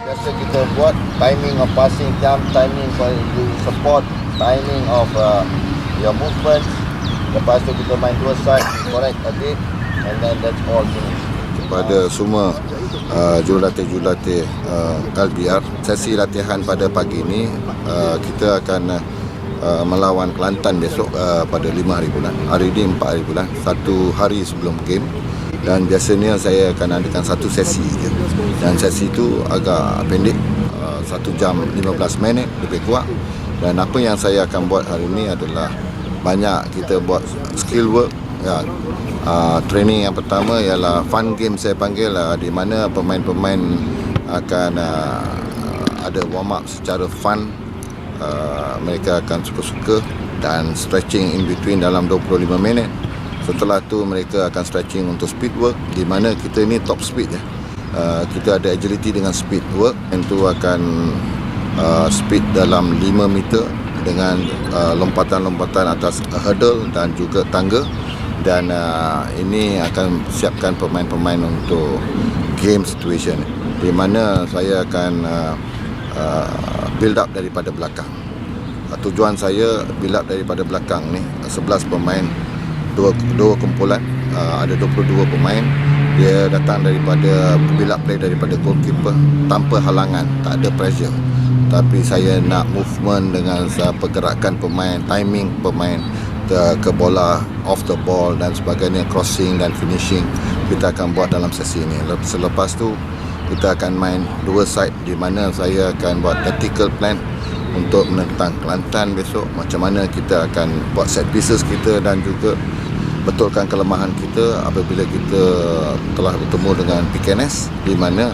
Biasa kita buat timing of passing jump, timing for you support, timing of your movement. Lepas tu kita main dua side, correct a bit, and then that's all finish. Kepada semua jurulatih-jurulatih LBR, sesi latihan pada pagi ini kita akan melawan Kelantan besok pada 5 hari bulan. Hari ini 4 hari bulan, 1 hari sebelum game. Dan biasanya saya akan adakan satu sesi je. Dan sesi itu agak pendek, 1 jam 15 minit lebih kurang. Dan apa yang saya akan buat hari ini adalah banyak kita buat skill work ya. Training yang pertama ialah fun game saya panggil, di mana pemain-pemain akan ada warm up secara fun. Mereka akan suka-suka dan stretching in between dalam 25 minit. Setelah tu mereka akan stretching untuk speed work, di mana kita ni top speed ya. Kita ada agility dengan speed work, yang tu akan speed dalam 5 meter dengan lompatan-lompatan atas hurdle dan juga tangga. Dan ini akan siapkan pemain-pemain untuk game situation, di mana saya akan build up daripada belakang. Tujuan saya build up daripada belakang ni 11 pemain, dua kumpulan, ada 22 pemain. Dia datang daripada build up play daripada goalkeeper tanpa halangan, tak ada pressure. Tapi saya nak movement dengan pergerakan pemain, timing pemain ke bola, off the ball dan sebagainya, crossing dan finishing kita akan buat dalam sesi ini. Selepas tu kita akan main dua side, di mana saya akan buat tactical plan untuk menentang Kelantan besok. Macam mana kita akan buat set pieces kita dan juga betulkan kelemahan kita apabila kita telah bertemu dengan PKNS, di mana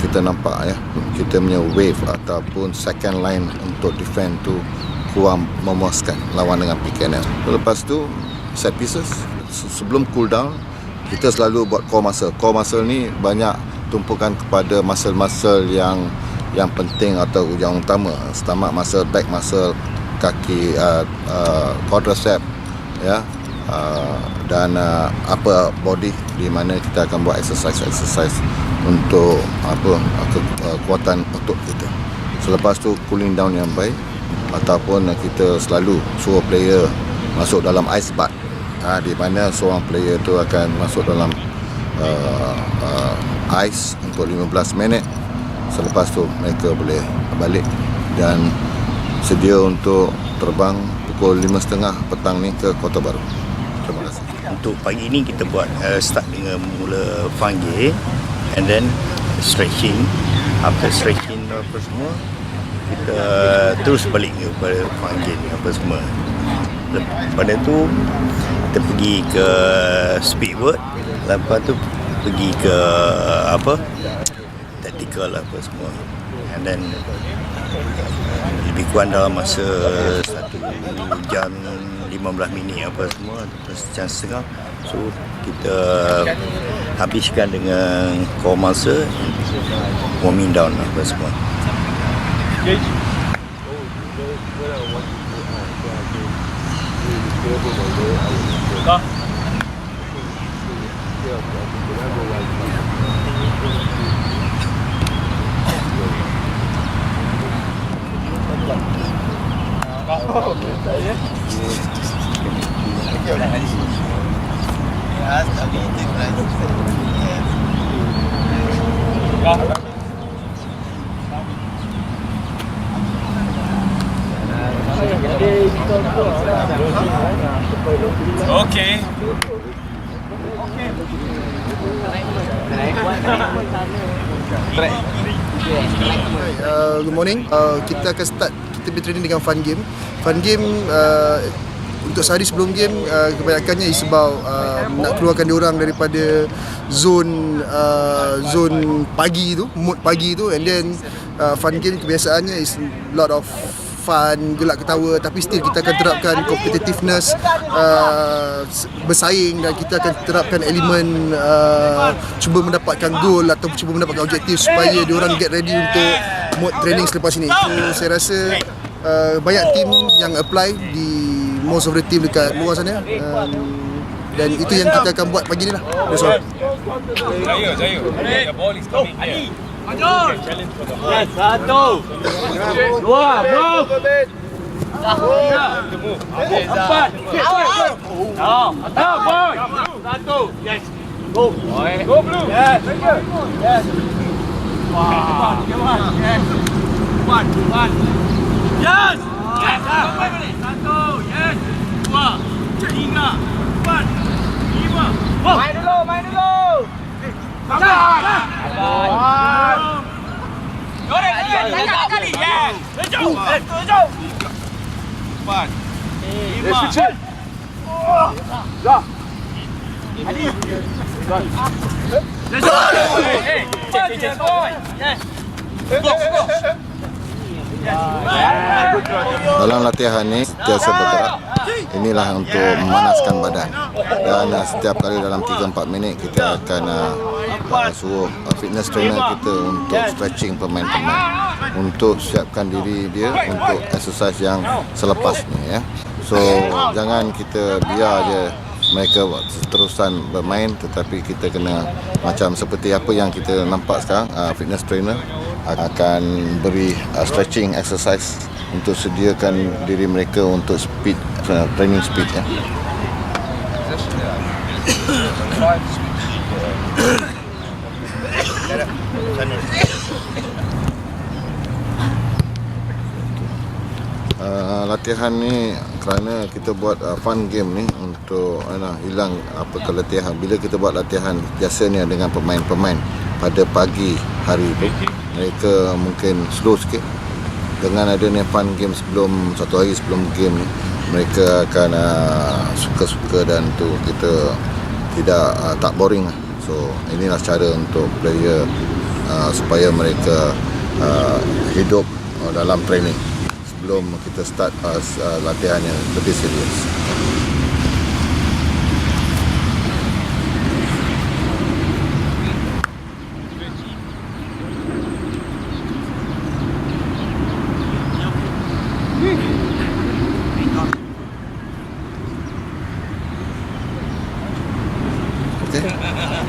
kita nampak ya, kita punya wave ataupun second line untuk defend tu kurang memuaskan lawan dengan PKNS. Lepas tu set pieces, sebelum cool down kita selalu buat core muscle. Core muscle ni banyak tumpukan kepada muscle-muscle yang penting atau yang utama. Stomach muscle, back muscle, kaki, quadricep ya, dan upper body, di mana kita akan buat exercise untuk kekuatan otot kita. Selepas tu cooling down yang baik, ataupun kita selalu suruh player masuk dalam ice bath, di mana seorang player tu akan masuk dalam ice untuk 15 minit. Selepas tu mereka boleh balik dan sedia untuk terbang pukul 5.30 petang ni ke Kota Baru. Terima kasih. Untuk pagi ni kita buat start dengan mula fun game and then stretching. After stretching apa semua, kita terus balik kepada fun game apa semua. Lepas tu kita pergi ke speed work, lepas tu pergi ke tactical apa semua, and then lebih kurang dalam masa 1 jam 15 minit apa semua, terus jam setengah. So kita habiskan dengan core muscle, warming down apa semua. Okay. Good morning. Kita akan start, kita bertraining dengan fun game. Fun game untuk sehari sebelum game, kebanyakannya is about nak keluarkan diorang daripada zone pagi tu, mood pagi tu. And then fun game kebiasaannya is lot of fun, gelak ketawa, tapi still kita akan terapkan competitiveness, bersaing, dan kita akan terapkan elemen cuba mendapatkan goal atau cuba mendapatkan objektif supaya diorang get ready untuk mood training selepas ini. So saya rasa banyak team yang apply di most of the team dekat luar sana, dan itu yang kita akan buat pagi ni lah. That's all. Jaya. The ball is coming here. Satu. Dua. Move. Empat. Atas, boy. Satu. Yes. Go. Go blue. Yes. Yes. Wow. Yes. One. Yes. Yes. Satu. Yes. Dua. Tiga. Empat. Lima. Main dulu. Kali. Yes. Tujuh. Empat. Lima. Dalam latihan ni biasa bergerak. Inilah untuk memanaskan badan. Dan setiap kali dalam 3-4 minit kita akan suruh fitness trainer kita untuk stretching pemain-pemain untuk siapkan diri dia untuk exercise yang selepas ni ya. So jangan kita biar je mereka terusan bermain, tetapi kita kena macam seperti apa yang kita nampak sekarang, fitness trainer akan beri stretching exercise untuk sediakan diri mereka untuk speed, training speed ya. Latihan ni kerana kita buat fun game ni untuk hilang apa keletihan. Bila kita buat latihan biasanya dengan pemain-pemain pada pagi hari tu, mereka mungkin slow sikit. Dengan adanya fun game sebelum satu hari sebelum game ni, mereka akan suka-suka dan tu kita tidak tak boring lah. So inilah cara untuk player supaya mereka hidup dalam training sebelum kita start latihan yang lebih serius.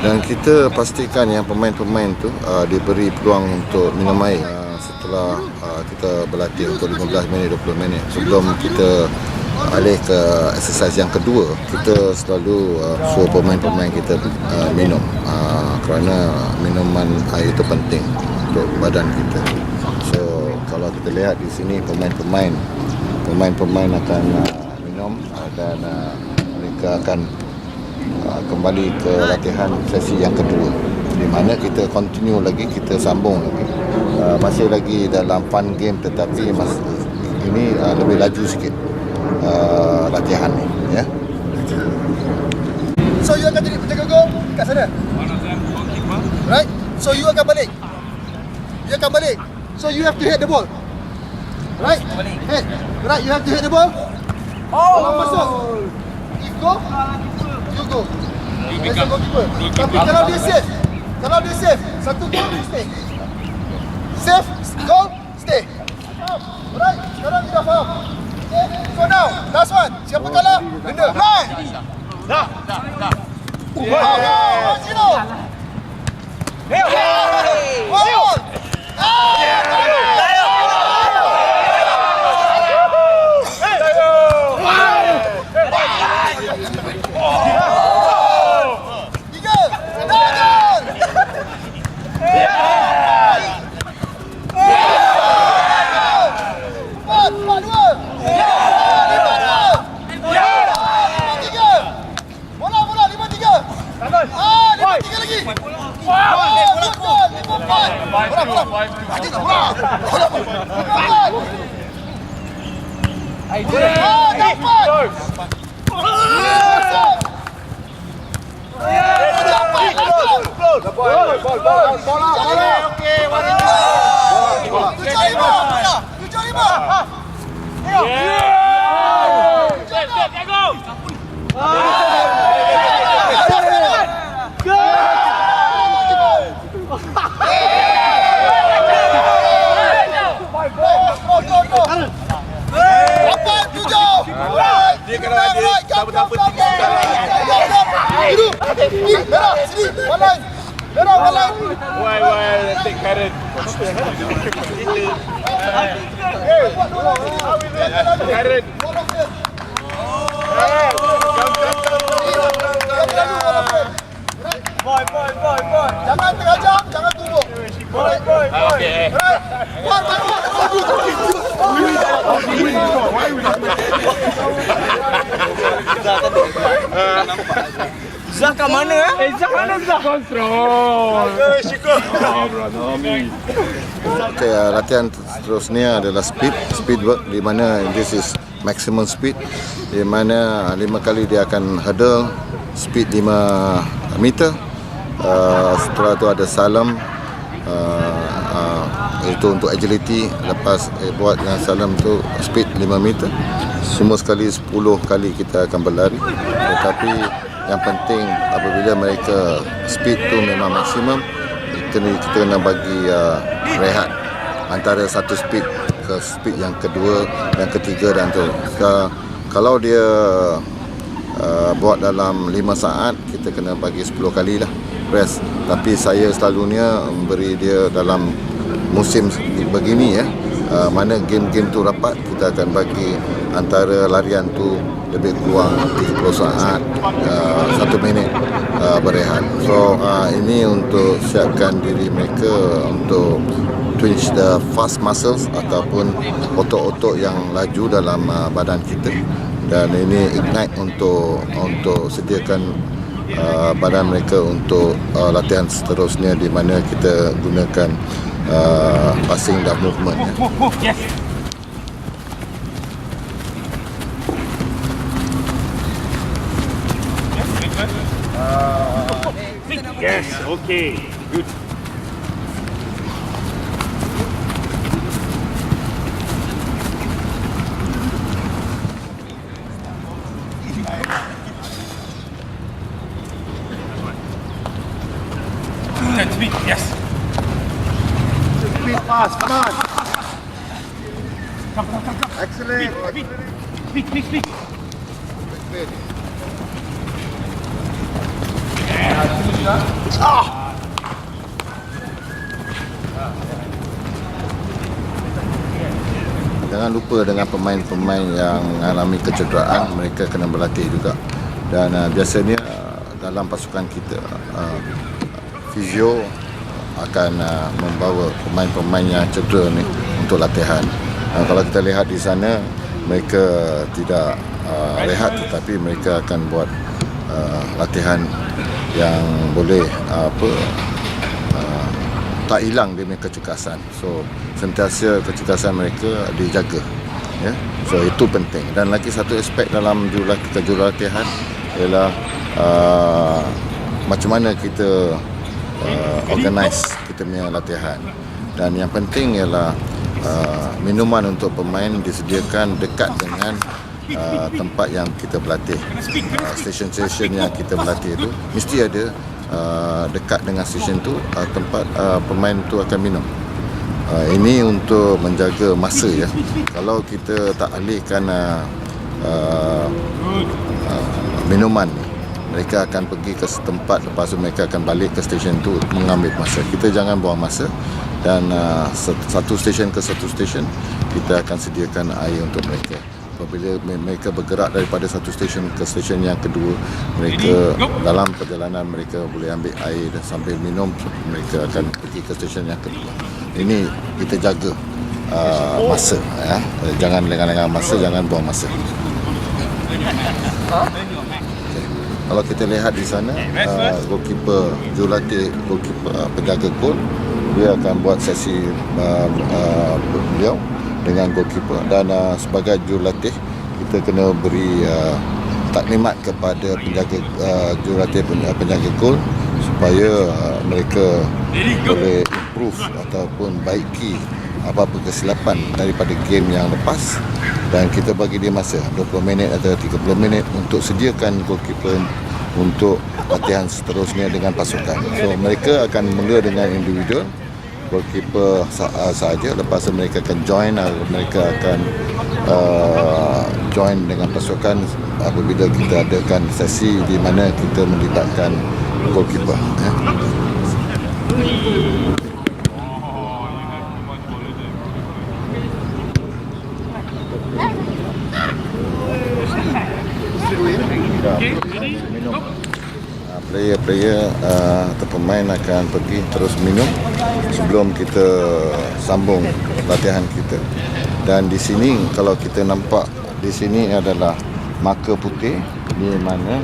Dan kita pastikan yang pemain-pemain tu diberi peluang untuk minum air setelah kita berlatih untuk 15 minit, 20 minit. Sebelum kita alih ke exercise yang kedua, kita selalu suruh pemain-pemain kita minum kerana minuman air itu penting untuk badan kita. So kalau kita lihat di sini pemain-pemain akan minum dan mereka akan kembali ke latihan sesi yang kedua, di mana kita continue lagi, kita sambung lagi, masih lagi dalam fun game, tetapi ini lebih laju sikit latihan ni ya. So you akan jadi penjaga gol kat sana. Right? So you akan balik. So you have to hit the ball. Right? Hit. Right, you have to hit the ball. Kalau masuk, you go. As a goalkeeper. Tapi kalau dia save, satu gol stay. Save, goal, stay. Alright, sekarang kita faham. Okay, so now, last one. Siapa kalah? Denda. Right. Dah. Wow, Zino. Wow. Dia kena ada siapa-siapa Merah, sini, one line. Merah, one line. Why take Karen? Karen. Boy. Jangan terajak, jangan tumbuk. Okay. Zah kat mana Zah mana Zah? Kontrol. Okay, latihan seterusnya adalah speed work, di mana this is maximum speed, di mana 5 kali dia akan hurdle speed 5 meter. Setelah tu ada salam, itu untuk agility. Lepas buat yang salam tu speed 5 meter. Semua sekali 10 kali kita akan berlari. Tetapi yang penting apabila mereka speed tu memang maksimum, kita kena bagi rehat antara satu speed ke speed yang kedua, yang ketiga dan tu. Kalau dia buat dalam 5 saat, kita kena bagi 10 kali lah rest. Tapi saya selalunya memberi dia dalam musim begini ya, mana game-game tu rapat, kita akan bagi antara larian tu lebih kurang 30 saat, 1 minit berehat. So ini untuk siapkan diri mereka untuk twitch the fast muscles ataupun otot-otot yang laju dalam badan kita, dan ini ignite untuk sediakan badan mereka untuk latihan seterusnya, di mana kita gunakan passing dan movement ya. Yes. Yes, okay, good. Speed, yes. Speed fast, come on. Come. Excellent. Speed. Jangan lupa dengan pemain-pemain yang mengalami kecederaan, mereka kena berlatih juga. Dan biasanya dalam pasukan kita, fizio akan membawa pemain-pemain yang cedera ni untuk latihan. Kalau kita lihat di sana, mereka tidak rehat, tetapi mereka akan buat latihan yang boleh tak hilang dia punya kecergasan. So sentiasa kecergasan mereka dijaga ya. So itu penting. Dan lagi satu aspek dalam jurulatihan ialah macam mana kita organize kita punya latihan. Dan yang penting ialah minuman untuk pemain disediakan dekat dengan tempat yang kita berlatih. Stesen-stesen yang kita berlatih itu mesti ada dekat dengan stesen tu, tempat pemain tu akan minum. Ini untuk menjaga masa ya. Kalau kita tak alihkan minuman ni, mereka akan pergi ke setempat, lepas tu mereka akan balik ke stesen tu mengambil masa. Kita jangan buang masa, dan satu stesen ke satu stesen kita akan sediakan air untuk mereka. Apabila mereka bergerak daripada satu stesen ke stesen yang kedua, mereka dalam perjalanan mereka boleh ambil air dan sambil minum, mereka akan pergi ke stesen yang kedua. Ini kita jaga masa ya. Jangan lengah-lengah masa, jangan buang masa. Kalau kita lihat di sana, goalkeeper jurulatih, goalkeeper penjaga gol, dia akan buat sesi beliau dengan goalkeeper, dan sebagai jurulatih kita kena beri taklimat kepada penjaga jurulatih penjaga gol supaya mereka boleh improve ataupun baiki apa-apa kesilapan daripada game yang lepas, dan kita bagi dia masa 20 minit atau 30 minit untuk sediakan goalkeeper untuk latihan seterusnya dengan pasukan. So mereka akan mula dengan individual goalkeeper sahaja, lepas tu mereka akan join, mereka akan join dengan pasukan apabila kita adakan sesi di mana kita melibatkan goalkeeper. Player-player atau pemain akan pergi terus minum sebelum kita sambung latihan kita. Dan di sini kalau kita nampak di sini adalah marker putih di mana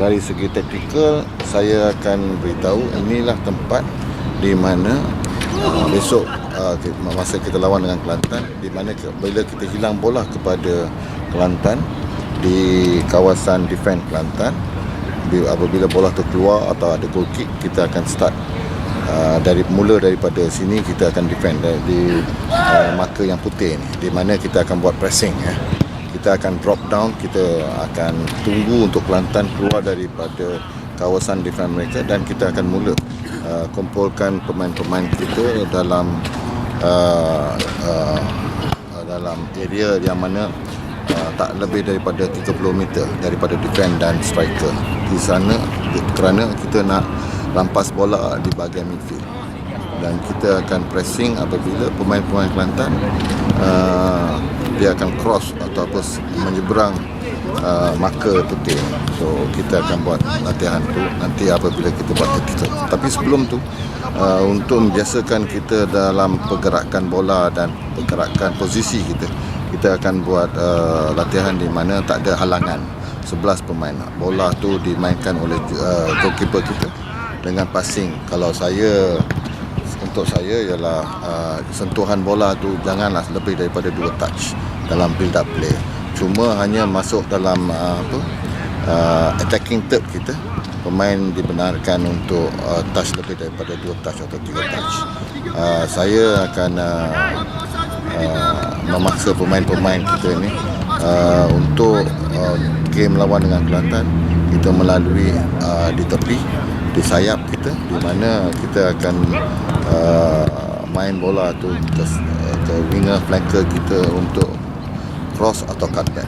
dari segi taktikal saya akan beritahu inilah tempat di mana besok masa kita lawan dengan Kelantan, di mana bila kita hilang bola kepada Kelantan di kawasan defend Kelantan, apabila bola tu keluar atau ada goal kick, kita akan start daripada sini kita akan defend di marker yang putih ni, di mana kita akan buat pressing kita akan drop down, kita akan tunggu untuk Kelantan keluar daripada kawasan defend mereka dan kita akan mula kumpulkan pemain-pemain kita dalam area yang mana tak lebih daripada 30 meter daripada defend dan striker. Di sana kerana kita nak rampas bola di bahagian midfield dan kita akan pressing apabila pemain-pemain Kelantan dia akan cross ataupun menyeberang marker putih. So kita akan buat latihan tu nanti apabila kita buat tactical. Tapi sebelum tu untuk membiasakan kita dalam pergerakan bola dan pergerakan posisi kita akan buat latihan di mana tak ada halangan. 11 pemain. Bola tu dimainkan oleh goalkeeper kita dengan passing. Untuk saya ialah sentuhan bola tu janganlah lebih daripada 2 touch dalam build up play. Cuma hanya masuk dalam attacking third kita, pemain dibenarkan untuk touch lebih daripada 2 touch atau 3 touch. Saya akan memaksa pemain-pemain kita ni untuk game lawan dengan Kelantan kita melalui di tepi, di sayap kita, di mana kita akan main bola tu ke winger flanker kita untuk cross atau cutback.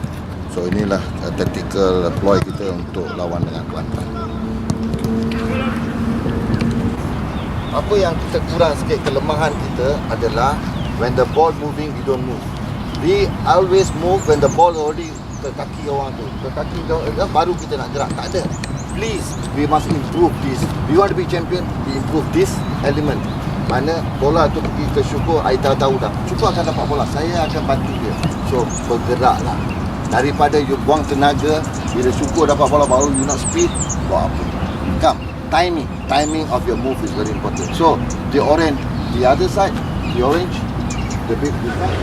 So inilah tactical ploy kita untuk lawan dengan Kelantan. Apa yang kita kurang sikit, kelemahan kita adalah when the ball moving we don't move. We always move when the ball already ke kaki orang tu. Ke kaki orang baru kita nak gerak. Tak ada. Please, we must improve this. We want to be champion, we improve this element. Mana bola tu pergi ke Syukur, I tahu dah. Syukur akan dapat bola, saya akan bantu dia. So, bergeraklah. Daripada you buang tenaga, bila Syukur dapat bola baru you nak speed, buat apa? Come, timing of your move is very important. So, the orange, the other side, the orange, the big side.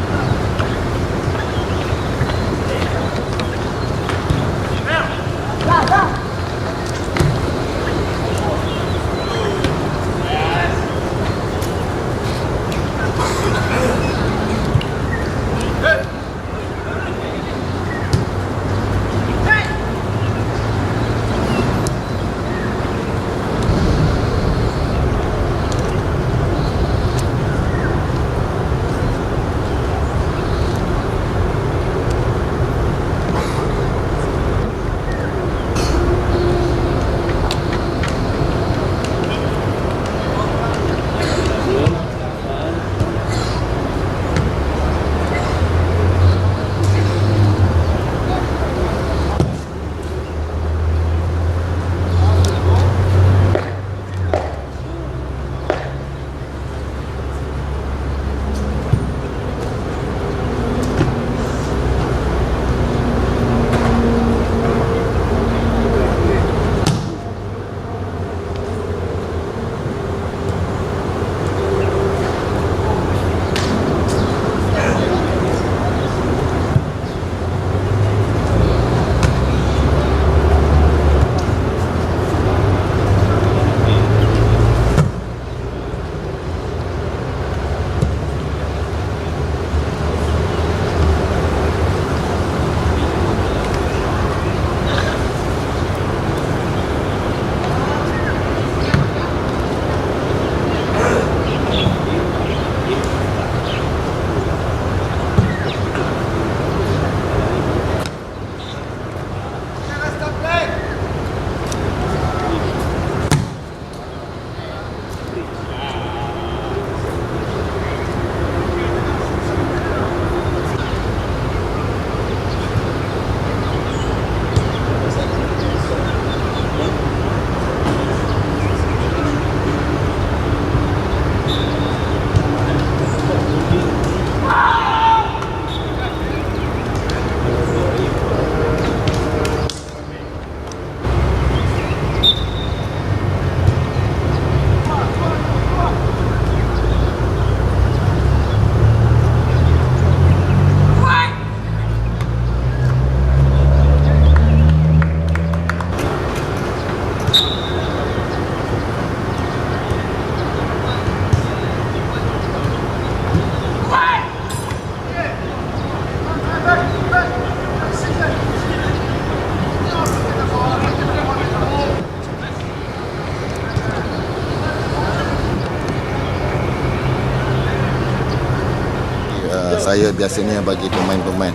saya biasanya bagi pemain-pemain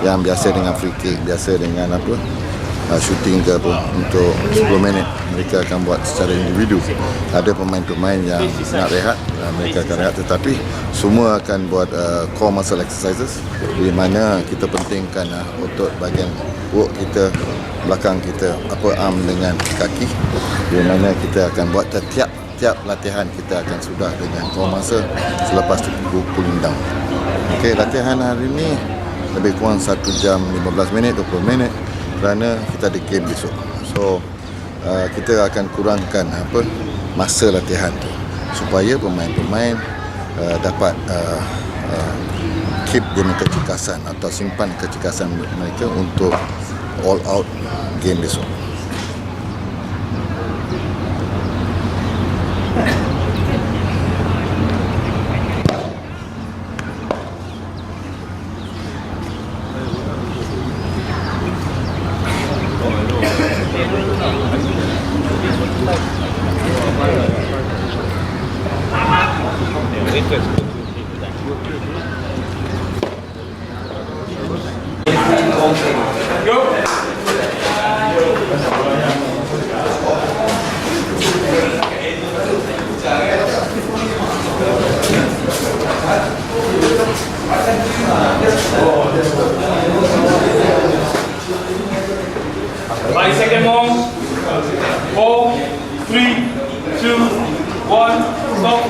yang biasa dengan free kick, biasa dengan apa shooting ke apa, untuk 10 minit mereka akan buat secara individu. Ada pemain-pemain yang nak rehat, mereka akan rehat, tetapi semua akan buat core muscle exercises di mana kita pentingkan otot bahagian work kita, belakang kita, upper arm dengan kaki, di mana kita akan buat tiap latihan kita akan sudah dengan core muscle, selepas tu cooling down. Okey, latihan hari ni lebih kurang 1 jam 15 minit, 20 minit kerana kita ada game besok. So kita akan kurangkan masa latihan tu supaya pemain-pemain dapat keep dia kecekasan atau simpan kecekasan mereka untuk all out game besok. Five seconds more. 4, 3, 2, 1, stop.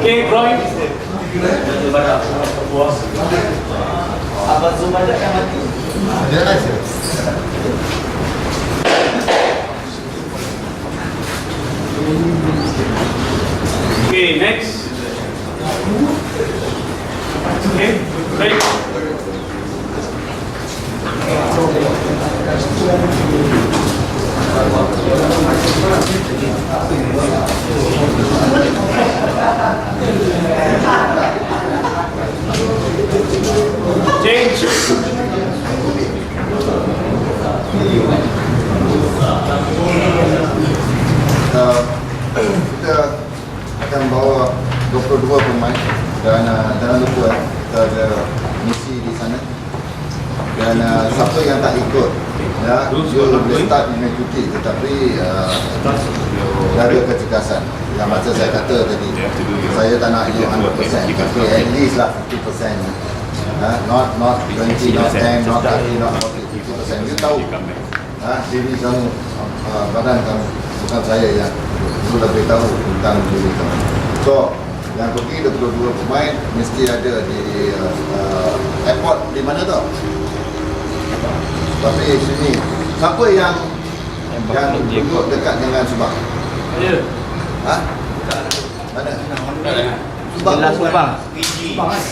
Okay, Brian. Okay, next. Okay, right. Change. Kita akan bawa 22 pemain dan jangan lupa kita ada misi di sana, dan siapa yang tak ikut dia boleh start mengikuti, tetapi jaga kecekasan. Yang macam saya kata tadi, saya tak nak you 100%, tapi at least lah 50%. Not 20, not 10, not 30, not 40, 50%. You tahu diri kamu, badan kamu, bukan saya yang lebih tahu tentang diri kamu. So, yang pergi 22 pemain mesti ada di airport di mana tau? Tapi sini, siapa yang duduk dekat dengan Subang? Ha? Mana? Subang. Subang kan?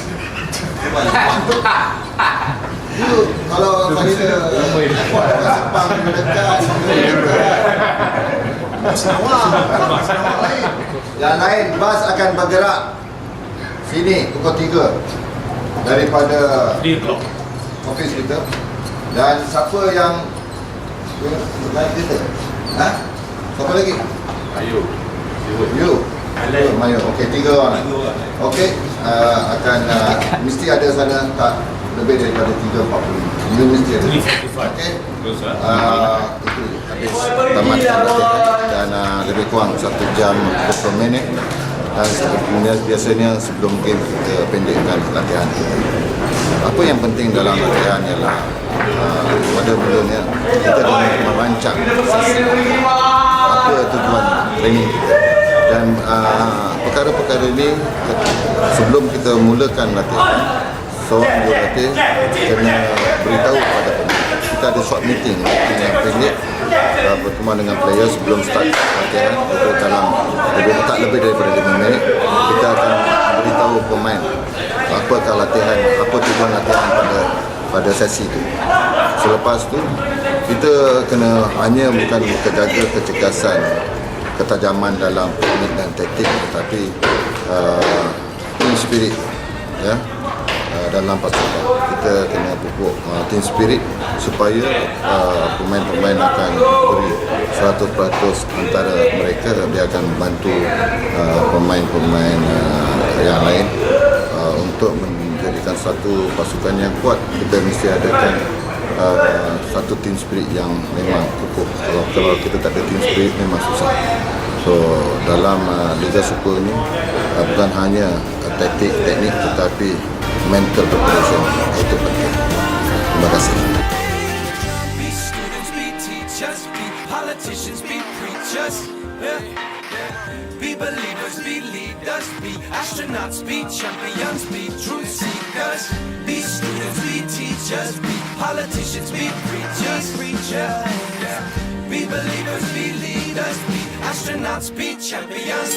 You, kalau saya Subang dekat Senawang lain. Yang lain, bas akan bergerak sini pukul 3 daripada office kita. Dan siapa yang naik kereta? Siapa lagi? You. Mayu. Okey, 3 orang. Okey, akan mesti ada sana tak lebih daripada 3:45. You mesti ada. Okey. Itu habis tamat latihan dan lebih kurang 1 jam 20 minit. Dan biasanya sebelum game kita pendekkan latihan kita. Apa yang penting dalam latihan ialah pada mulanya kita dah merancang apa tujuan training kita, dan perkara-perkara ini sebelum kita mulakan latihan, seorang jurulatih kena beritahu kepada pemain. Kita ada short meeting yang pendek bertemuan dengan player sebelum start latihan, itu dalam tak lebih daripada 5 minit. Kita akan beritahu pemain apakah latihan, apa tujuan latihan pada sesi itu. Selepas tu kita kena hanya bukan jaga kecekasan ketajaman dalam teknik dan taktik, tetapi team spirit, ya, dalam pasukan. Kita kena pupuk team spirit supaya pemain-pemain akan beri 100% antara mereka. Dia akan membantu pemain-pemain yang lain untuk menjadikan satu pasukan yang kuat. Kita mesti adakan satu team spirit yang memang kukuh. Kalau kita tak ada team spirit memang susah. So dalam Liga Super ni bukan hanya teknik tetapi mental preparation itu penting. Terima kasih. Be students, be teachers, be politicians, be preachers. Be believers, be leaders, be astronauts, be champions, be truth seekers. Be students, be teachers, be politicians, be preachers. Be believers, be leaders, be astronauts, be champions.